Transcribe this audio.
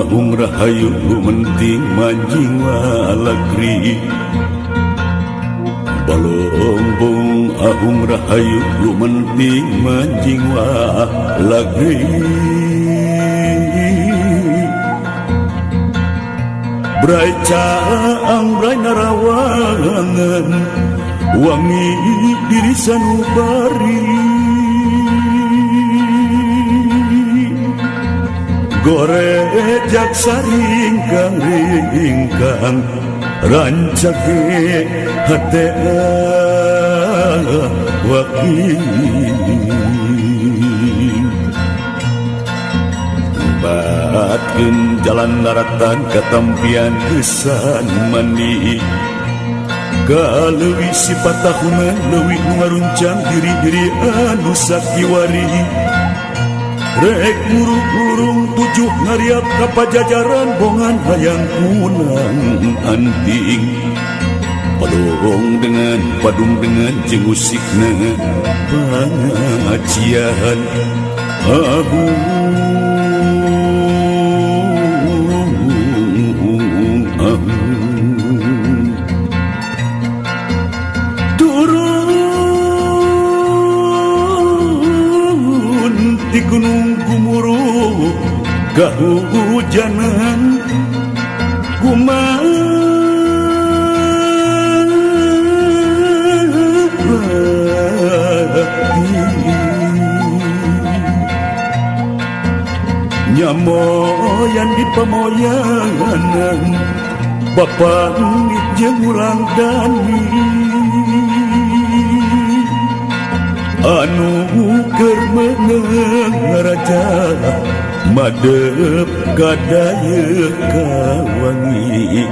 ahung rahayu lumenting manjing walagri balombong ahung rahayu lumenting manjing walagri brai caang brai narawangan wangi diri sanubari gorejak saringkang ringkang rancake hate wakil batkeun jalan daratan katampian gesan mandi kaleuwih sifat tahunan leuwih ngaruncang diri-diri anu sakiwari rek murung-murung tujuh ngariap ka pajajaran bongan hayang kunang anting padung dengan jeung musikna pangajian turun di gunung Gumuruh kahujanan kumati nyamoyan di pamoyanan bapak jeung urang dani anu keur meunang raja madep kadaya kawangi